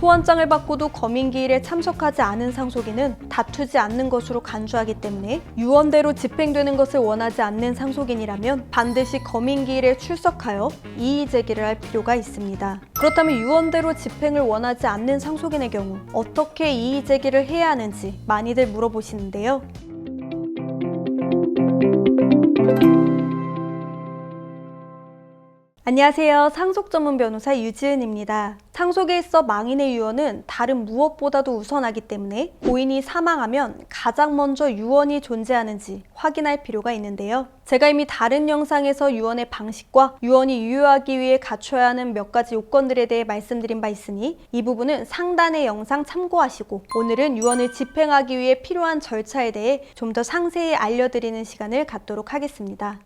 소환장을 받고도 검인기일에 참석하지 않은 상속인은 다투지 않는 것으로 간주하기 때문에 유언대로 집행되는 것을 원하지 않는 상속인이라면 반드시 검인기일에 출석하여 이의 제기를 할 필요가 있습니다. 그렇다면 유언대로 집행을 원하지 않는 상속인의 경우 어떻게 이의 제기를 해야 하는지 많이들 물어보시는데요. 안녕하세요. 상속 전문 변호사 유지은입니다. 상속에 있어 망인의 유언은 다른 무엇보다도 우선하기 때문에 고인이 사망하면 가장 먼저 유언이 존재하는지 확인할 필요가 있는데요. 제가 이미 다른 영상에서 유언의 방식과 유언이 유효하기 위해 갖춰야 하는 몇 가지 요건들에 대해 말씀드린 바 있으니 이 부분은 상단의 영상 참고하시고 오늘은 유언을 집행하기 위해 필요한 절차에 대해 좀 더 상세히 알려드리는 시간을 갖도록 하겠습니다.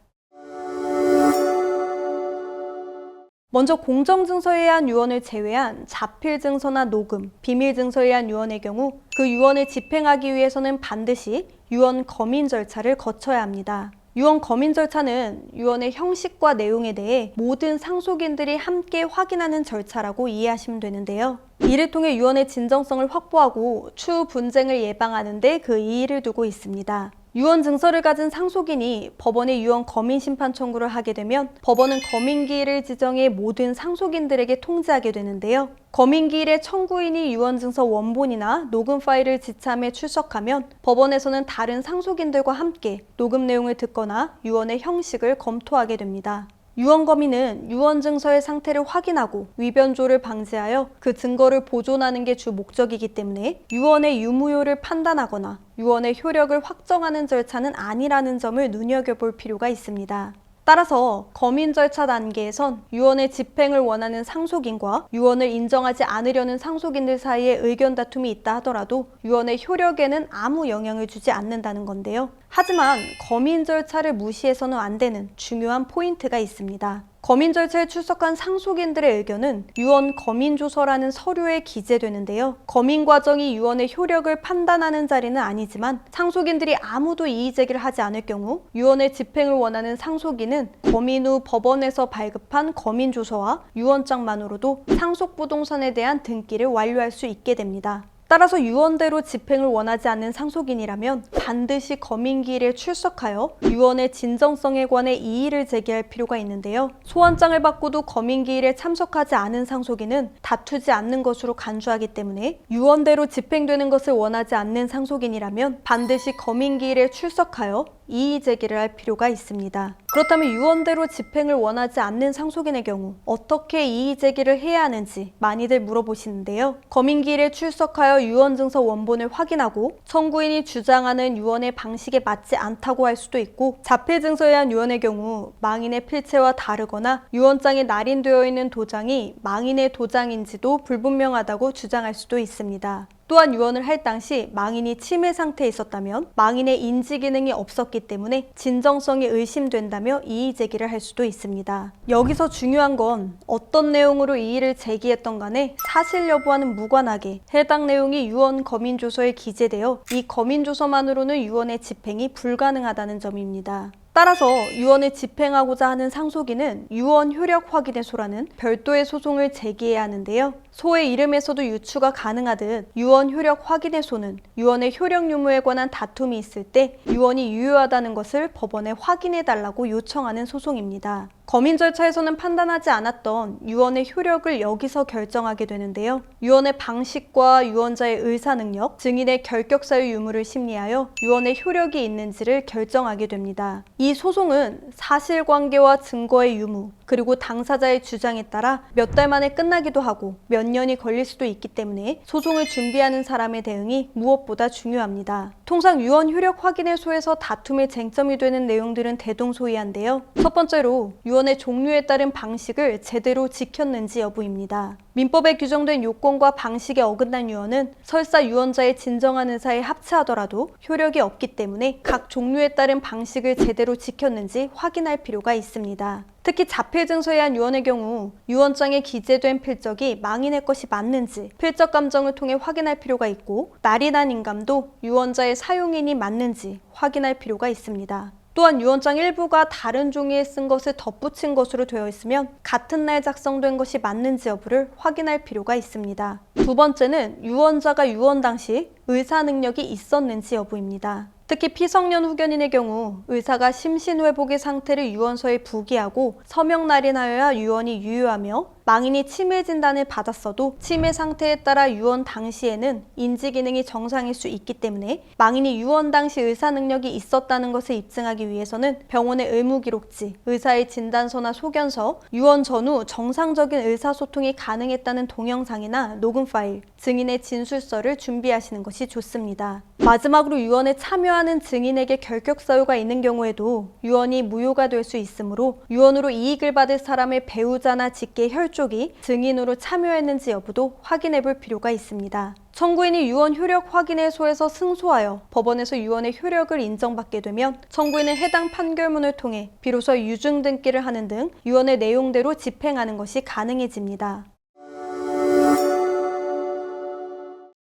먼저 공정증서에 의한 유언을 제외한 자필증서나 녹음, 비밀증서에 의한 유언의 경우 그 유언을 집행하기 위해서는 반드시 유언 검인 절차를 거쳐야 합니다. 유언 검인 절차는 유언의 형식과 내용에 대해 모든 상속인들이 함께 확인하는 절차라고 이해하시면 되는데요. 이를 통해 유언의 진정성을 확보하고 추후 분쟁을 예방하는 데 그 이의를 두고 있습니다. 유언 증서를 가진 상속인이 법원에 유언 검인 심판 청구를 하게 되면 법원은 검인기일을 지정해 모든 상속인들에게 통지하게 되는데요. 검인기일의 청구인이 유언 증서 원본이나 녹음 파일을 지참해 출석하면 법원에서는 다른 상속인들과 함께 녹음 내용을 듣거나 유언의 형식을 검토하게 됩니다. 유언 검인은 유언 증서의 상태를 확인하고 위변조를 방지하여 그 증거를 보존하는 게 주 목적이기 때문에 유언의 유무효를 판단하거나 유언의 효력을 확정하는 절차는 아니라는 점을 눈여겨볼 필요가 있습니다. 따라서 검인 절차 단계에선 유언의 집행을 원하는 상속인과 유언을 인정하지 않으려는 상속인들 사이에 의견 다툼이 있다 하더라도 유언의 효력에는 아무 영향을 주지 않는다는 건데요. 하지만 검인 절차를 무시해서는 안 되는 중요한 포인트가 있습니다. 검인 절차에 출석한 상속인들의 의견은 유언 검인조서라는 서류에 기재되는데요. 검인 과정이 유언의 효력을 판단하는 자리는 아니지만 상속인들이 아무도 이의 제기를 하지 않을 경우 유언의 집행을 원하는 상속인은 검인 후 법원에서 발급한 검인조서와 유언장만으로도 상속부동산에 대한 등기를 완료할 수 있게 됩니다. 따라서 유언대로 집행을 원하지 않는 상속인이라면 반드시 검인기일에 출석하여 유언의 진정성에 관해 이의를 제기할 필요가 있는데요. 소환장을 받고도 검인기일에 참석하지 않은 상속인은 다투지 않는 것으로 간주하기 때문에 유언대로 집행되는 것을 원하지 않는 상속인이라면 반드시 검인기일에 출석하여 이의 제기를 할 필요가 있습니다. 그렇다면 유언대로 집행을 원하지 않는 상속인의 경우 어떻게 이의 제기를 해야 하는지 많이들 물어보시는데요. 검인기일에 출석하여 유언증서 원본을 확인하고 청구인이 주장하는 유언의 방식에 맞지 않다고 할 수도 있고 자필증서에 의한 유언의 경우 망인의 필체와 다르거나 유언장에 날인되어 있는 도장이 망인의 도장인지도 불분명하다고 주장할 수도 있습니다. 또한 유언을 할 당시 망인이 치매 상태에 있었다면 망인의 인지 기능이 없었기 때문에 진정성이 의심된다며 이의 제기를 할 수도 있습니다. 여기서 중요한 건 어떤 내용으로 이의를 제기했던 간에 사실 여부와는 무관하게 해당 내용이 유언 검인조서에 기재되어 이 검인조서만으로는 유언의 집행이 불가능하다는 점입니다. 따라서 유언을 집행하고자 하는 상속인은 유언 효력 확인의 소라는 별도의 소송을 제기해야 하는데요. 소의 이름에서도 유추가 가능하듯 유언 효력 확인의 소는 유언의 효력 유무에 관한 다툼이 있을 때 유언이 유효하다는 것을 법원에 확인해달라고 요청하는 소송입니다. 검인 절차에서는 판단하지 않았던 유언의 효력을 여기서 결정하게 되는데요. 유언의 방식과 유언자의 의사능력, 증인의 결격사유 유무를 심리하여 유언의 효력이 있는지를 결정하게 됩니다. 이 소송은 사실관계와 증거의 유무, 그리고 당사자의 주장에 따라 몇 달 만에 끝나기도 하고 몇 년이 걸릴 수도 있기 때문에 소송을 준비하는 사람의 대응이 무엇보다 중요합니다. 통상 유언 효력 확인의 소에서 다툼의 쟁점이 되는 내용들은 대동소이한데요. 첫 번째로 유언의 종류에 따른 방식을 제대로 지켰는지 여부입니다. 민법에 규정된 요건과 방식에 어긋난 유언은 설사 유언자의 진정한 의사에 합치하더라도 효력이 없기 때문에 각 종류에 따른 방식을 제대로 지켰는지 확인할 필요가 있습니다. 특히 자필증서에 의한 유언의 경우 유언장에 기재된 필적이 망인의 것이 맞는지 필적 감정을 통해 확인할 필요가 있고 날이 난 인감도 유언자의 사용인이 맞는지 확인할 필요가 있습니다. 또한 유언장 일부가 다른 종이에 쓴 것을 덧붙인 것으로 되어 있으면 같은 날 작성된 것이 맞는지 여부를 확인할 필요가 있습니다. 두 번째는 유언자가 유언 당시 의사 능력이 있었는지 여부입니다. 특히 피성년 후견인의 경우 의사가 심신회복의 상태를 유언서에 부기하고 서명 날인하여야 유언이 유효하며 망인이 치매 진단을 받았어도 치매 상태에 따라 유언 당시에는 인지 기능이 정상일 수 있기 때문에 망인이 유언 당시 의사 능력이 있었다는 것을 입증하기 위해서는 병원의 의무기록지, 의사의 진단서나 소견서, 유언 전후 정상적인 의사소통이 가능했다는 동영상이나 녹음 파일, 증인의 진술서를 준비하시는 것이 좋습니다. 마지막으로 유언에 참여하는 증인에게 결격 사유가 있는 경우에도 유언이 무효가 될 수 있으므로 유언으로 이익을 받을 사람의 배우자나 직계 혈족이 증인으로 참여했는지 여부도 확인해 볼 필요가 있습니다. 청구인이 유언 효력 확인해소에서 승소하여 법원에서 유언의 효력을 인정받게 되면 청구인은 해당 판결문을 통해 비로소 유증 등기를 하는 등 유언의 내용대로 집행하는 것이 가능해집니다.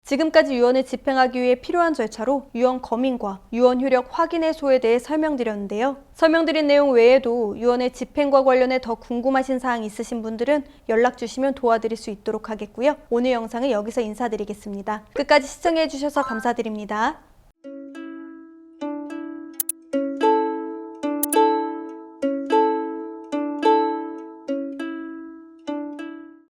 지금까지 유언을 집행하기 위해 필요한 절차로 유언 검인과 유언 효력 확인해소에 대해 설명드렸는데요. 설명드린 내용 외에도 유언의 집행과 관련해 더 궁금하신 사항 있으신 분들은 연락 주시면 도와드릴 수 있도록 하겠고요. 오늘 영상은 여기서 인사드리겠습니다. 끝까지 시청해 주셔서 감사드립니다.